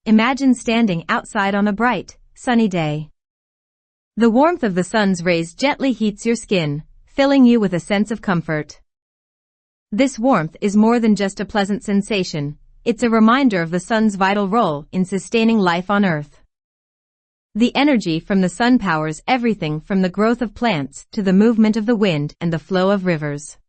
Imagine standing outside on a bright, sunny day. The warmth of the sun's rays gently heats your skin, filling you with a sense of comfort. This warmth is more than just a pleasant sensation, it's a reminder of the sun's vital role in sustaining life on Earth. The energy from the sun powers everything from the growth of plants to the movement of the wind and the flow of rivers.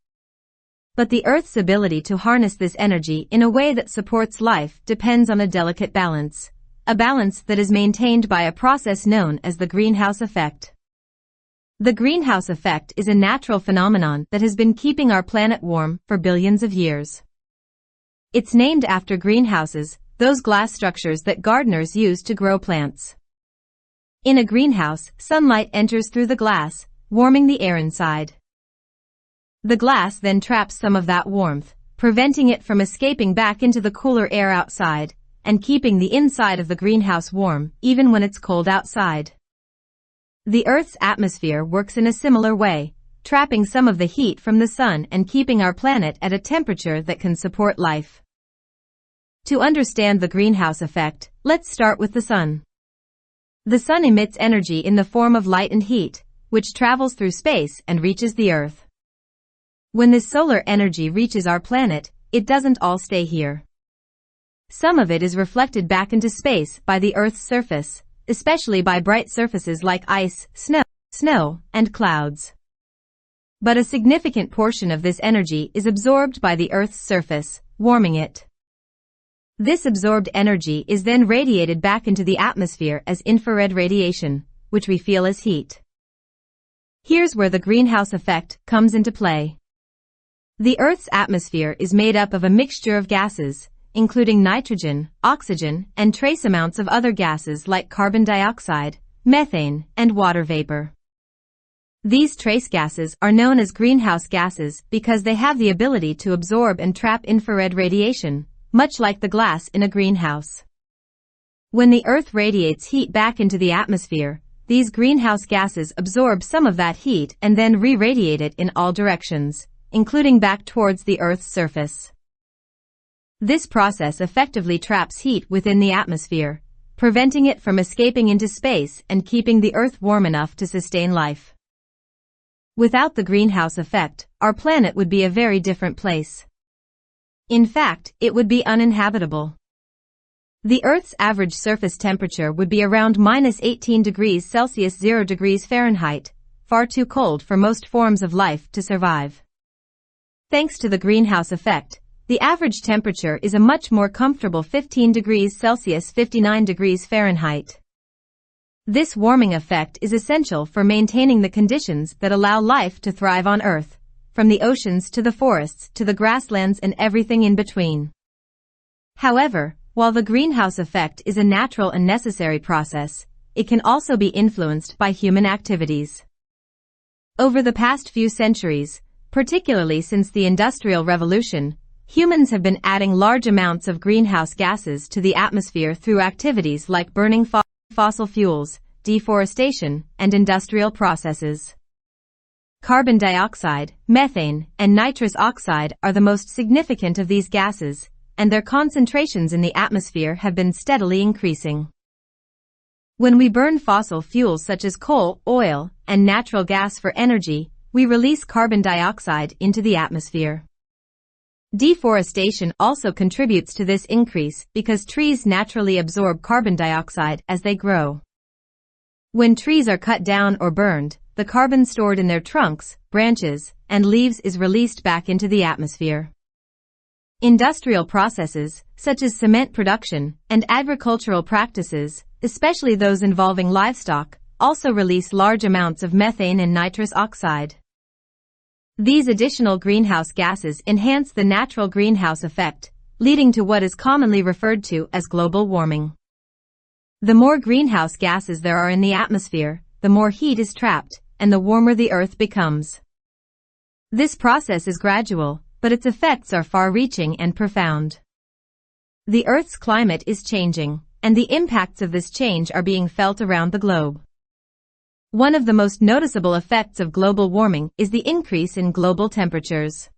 But the Earth's ability to harness this energy in a way that supports life depends on a delicate balance, a balance that is maintained by a process known as the greenhouse effect. The greenhouse effect is a natural phenomenon that has been keeping our planet warm for billions of years. It's named after greenhouses, those glass structures that gardeners use to grow plants. In a greenhouse, sunlight enters through the glass, warming the air inside. The glass then traps some of that warmth, preventing it from escaping back into the cooler air outside, and keeping the inside of the greenhouse warm, even when it's cold outside. The Earth's atmosphere works in a similar way, trapping some of the heat from the sun and keeping our planet at a temperature that can support life. To understand the greenhouse effect, let's start with the sun. The sun emits energy in the form of light and heat, which travels through space and reaches the Earth. When this solar energy reaches our planet, it doesn't all stay here. Some of it is reflected back into space by the Earth's surface, especially by bright surfaces like ice, snow, and clouds. But a significant portion of this energy is absorbed by the Earth's surface, warming it. This absorbed energy is then radiated back into the atmosphere as infrared radiation, which we feel as heat. Here's where the greenhouse effect comes into play. The Earth's atmosphere is made up of a mixture of gases, including nitrogen, oxygen, and trace amounts of other gases like carbon dioxide, methane, and water vapor. These trace gases are known as greenhouse gases because they have the ability to absorb and trap infrared radiation, much like the glass in a greenhouse. When the Earth radiates heat back into the atmosphere, these greenhouse gases absorb some of that heat and then re-radiate it in all directions, including back towards the Earth's surface. This process effectively traps heat within the atmosphere, preventing it from escaping into space and keeping the Earth warm enough to sustain life. Without the greenhouse effect, our planet would be a very different place. In fact, it would be uninhabitable. The Earth's average surface temperature would be around -18 degrees Celsius 0 degrees Fahrenheit, far too cold for most forms of life to survive. Thanks to the greenhouse effect, the average temperature is a much more comfortable 15 degrees Celsius 59 degrees Fahrenheit. This warming effect is essential for maintaining the conditions that allow life to thrive on Earth, from the oceans to the forests to the grasslands and everything in between. However, while the greenhouse effect is a natural and necessary process, it can also be influenced by human activities. Over the past few centuries, particularly since the Industrial Revolution, humans have been adding large amounts of greenhouse gases to the atmosphere through activities like burning fossil fuels, deforestation, and industrial processes. Carbon dioxide, methane, and nitrous oxide are the most significant of these gases, and their concentrations in the atmosphere have been steadily increasing. When we burn fossil fuels such as coal, oil, and natural gas for energy, we release carbon dioxide into the atmosphere. Deforestation also contributes to this increase because trees naturally absorb carbon dioxide as they grow. When trees are cut down or burned, the carbon stored in their trunks, branches, and leaves is released back into the atmosphere. Industrial processes, such as cement production, and agricultural practices, especially those involving livestock, also release large amounts of methane and nitrous oxide. These additional greenhouse gases enhance the natural greenhouse effect, leading to what is commonly referred to as global warming. The more greenhouse gases there are in the atmosphere, the more heat is trapped, and the warmer the Earth becomes. This process is gradual, but its effects are far-reaching and profound. The Earth's climate is changing, and the impacts of this change are being felt around the globe. One of the most noticeable effects of global warming is the increase in global temperatures.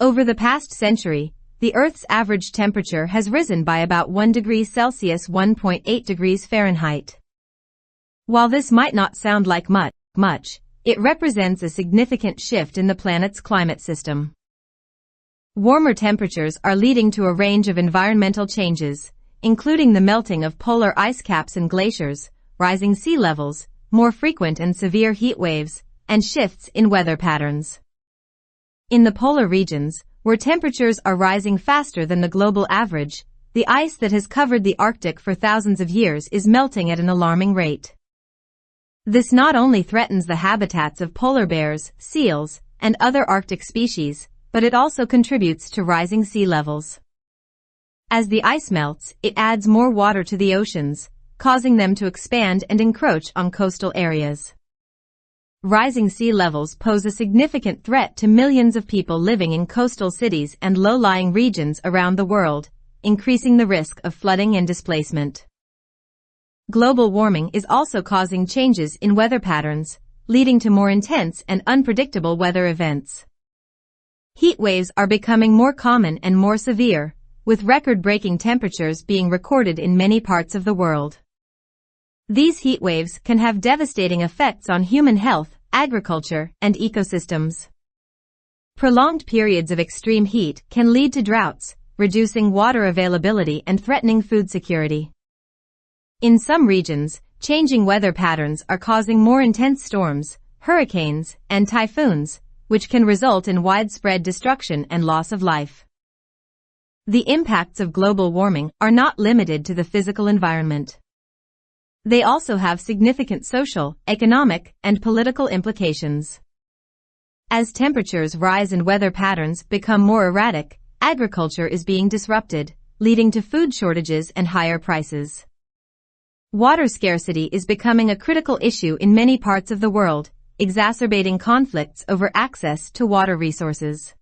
Over the past century, the Earth's average temperature has risen by about 1 degree Celsius (1.8 degrees Fahrenheit). While this might not sound like much, it represents a significant shift in the planet's climate system. Warmer temperatures are leading to a range of environmental changes, including the melting of polar ice caps and glaciers, rising sea levels, more frequent and severe heat waves, and shifts in weather patterns. In the polar regions, where temperatures are rising faster than the global average, the ice that has covered the Arctic for thousands of years is melting at an alarming rate. This not only threatens the habitats of polar bears, seals, and other Arctic species, but it also contributes to rising sea levels. As the ice melts, it adds more water to the oceans, causing them to expand and encroach on coastal areas. Rising sea levels pose a significant threat to millions of people living in coastal cities and low-lying regions around the world, increasing the risk of flooding and displacement. Global warming is also causing changes in weather patterns, leading to more intense and unpredictable weather events. Heat waves are becoming more common and more severe, with record-breaking temperatures being recorded in many parts of the world. These heat waves can have devastating effects on human health, agriculture, and ecosystems. Prolonged periods of extreme heat can lead to droughts, reducing water availability and threatening food security. In some regions, changing weather patterns are causing more intense storms, hurricanes, and typhoons, which can result in widespread destruction and loss of life. The impacts of global warming are not limited to the physical environment. They also have significant social, economic, and political implications. As temperatures rise and weather patterns become more erratic, agriculture is being disrupted, leading to food shortages and higher prices. Water scarcity is becoming a critical issue in many parts of the world, exacerbating conflicts over access to water resources.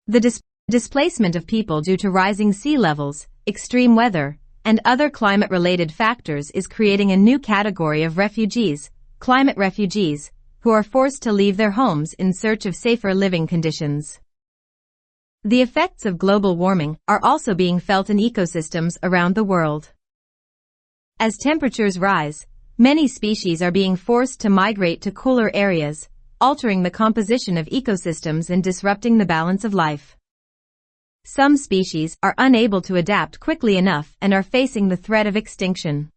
The displacement of people due to rising sea levels, extreme weather, and other climate-related factors is creating a new category of refugees, climate refugees, who are forced to leave their homes in search of safer living conditions. The effects of global warming are also being felt in ecosystems around the world. As temperatures rise, many species are being forced to migrate to cooler areas, altering the composition of ecosystems and disrupting the balance of life. Some species are unable to adapt quickly enough and are facing the threat of extinction.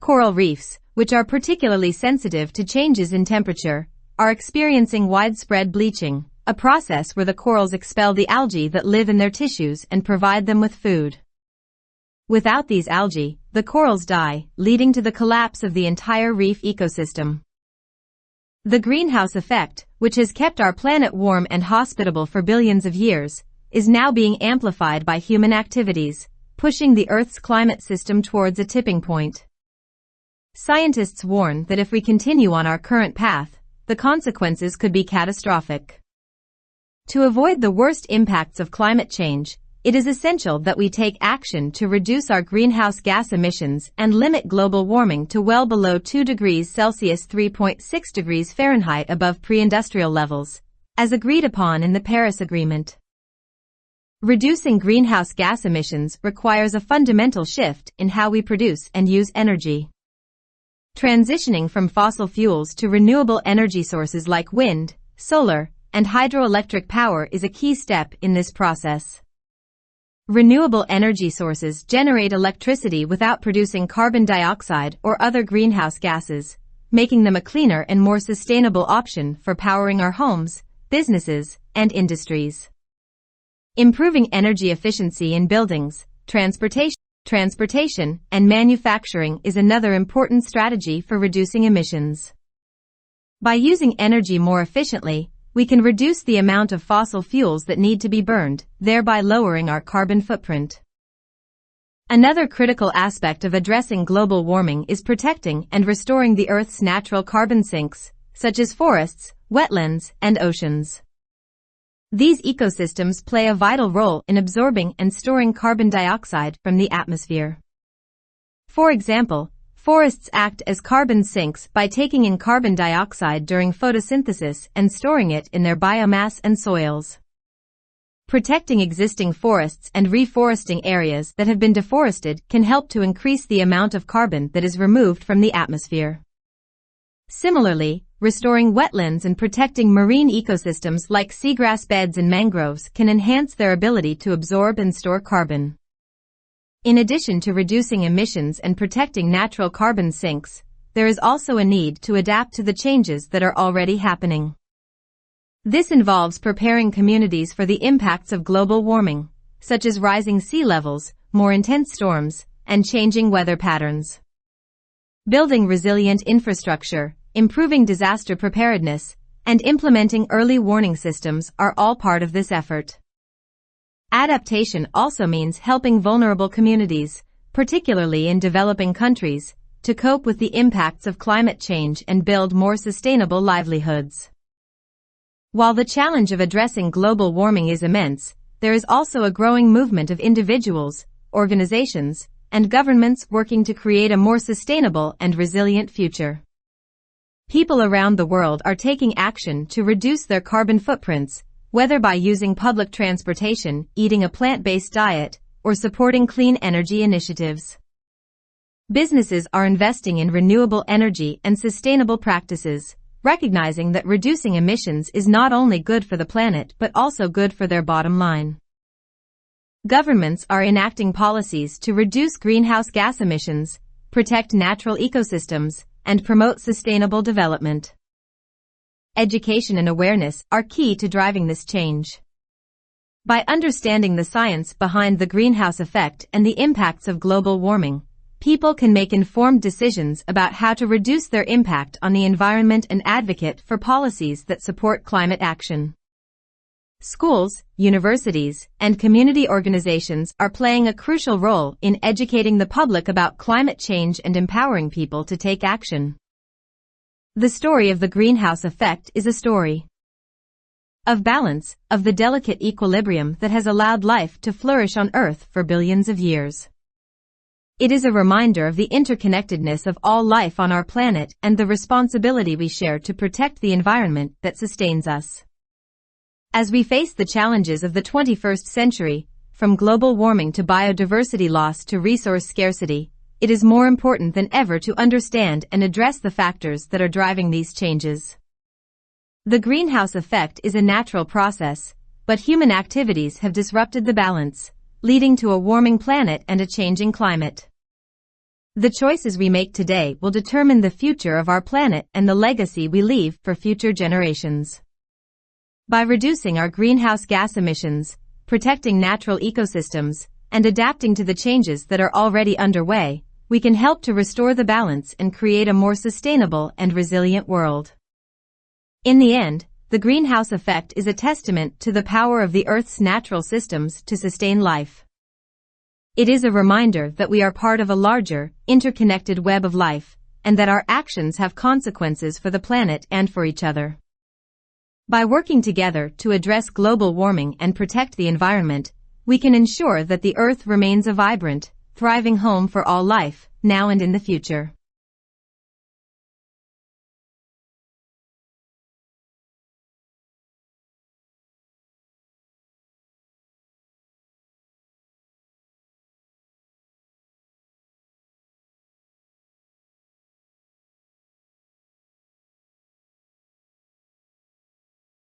Coral reefs, which are particularly sensitive to changes in temperature, are experiencing widespread bleaching, a process where the corals expel the algae that live in their tissues and provide them with food. Without these algae, the corals die, leading to the collapse of the entire reef ecosystem. The greenhouse effect, which has kept our planet warm and hospitable for billions of years, is now being amplified by human activities, pushing the Earth's climate system towards a tipping point. Scientists warn that if we continue on our current path, the consequences could be catastrophic. To avoid the worst impacts of climate change, it is essential that we take action to reduce our greenhouse gas emissions and limit global warming to well below 2 degrees Celsius (3.6 degrees Fahrenheit) above pre-industrial levels, as agreed upon in the Paris Agreement. Reducing greenhouse gas emissions requires a fundamental shift in how we produce and use energy. Transitioning from fossil fuels to renewable energy sources like wind, solar, and hydroelectric power is a key step in this process. Renewable energy sources generate electricity without producing carbon dioxide or other greenhouse gases, making them a cleaner and more sustainable option for powering our homes, businesses, and industries. Improving energy efficiency in buildings, transportation, and manufacturing is another important strategy for reducing emissions. By using energy more efficiently, we can reduce the amount of fossil fuels that need to be burned, thereby lowering our carbon footprint. Another critical aspect of addressing global warming is protecting and restoring the Earth's natural carbon sinks, such as forests, wetlands, and oceans. These ecosystems play a vital role in absorbing and storing carbon dioxide from the atmosphere. For example, forests act as carbon sinks by taking in carbon dioxide during photosynthesis and storing it in their biomass and soils. Protecting existing forests and reforesting areas that have been deforested can help to increase the amount of carbon that is removed from the atmosphere. Similarly, restoring wetlands and protecting marine ecosystems like seagrass beds and mangroves can enhance their ability to absorb and store carbon. In addition to reducing emissions and protecting natural carbon sinks, there is also a need to adapt to the changes that are already happening. This involves preparing communities for the impacts of global warming, such as rising sea levels, more intense storms, and changing weather patterns. Building resilient infrastructure, improving disaster preparedness, and implementing early warning systems are all part of this effort. Adaptation also means helping vulnerable communities, particularly in developing countries, to cope with the impacts of climate change and build more sustainable livelihoods. While the challenge of addressing global warming is immense, there is also a growing movement of individuals, organizations, and governments working to create a more sustainable and resilient future. People around the world are taking action to reduce their carbon footprints, whether by using public transportation, eating a plant-based diet, or supporting clean energy initiatives. Businesses are investing in renewable energy and sustainable practices, recognizing that reducing emissions is not only good for the planet but also good for their bottom line. Governments are enacting policies to reduce greenhouse gas emissions, protect natural ecosystems, and promote sustainable development. Education and awareness are key to driving this change. By understanding the science behind the greenhouse effect and the impacts of global warming, people can make informed decisions about how to reduce their impact on the environment and advocate for policies that support climate action. Schools, universities, and community organizations are playing a crucial role in educating the public about climate change and empowering people to take action. The story of the greenhouse effect is a story of balance, of the delicate equilibrium that has allowed life to flourish on Earth for billions of years. It is a reminder of the interconnectedness of all life on our planet and the responsibility we share to protect the environment that sustains us. As we face the challenges of the 21st century, from global warming to biodiversity loss to resource scarcity, it is more important than ever to understand and address the factors that are driving these changes. The greenhouse effect is a natural process, but human activities have disrupted the balance, leading to a warming planet and a changing climate. The choices we make today will determine the future of our planet and the legacy we leave for future generations. By reducing our greenhouse gas emissions, protecting natural ecosystems, and adapting to the changes that are already underway, we can help to restore the balance and create a more sustainable and resilient world. In the end, the greenhouse effect is a testament to the power of the Earth's natural systems to sustain life. It is a reminder that we are part of a larger, interconnected web of life, and that our actions have consequences for the planet and for each other. By working together to address global warming and protect the environment, we can ensure that the Earth remains a vibrant, thriving home for all life, now and in the future.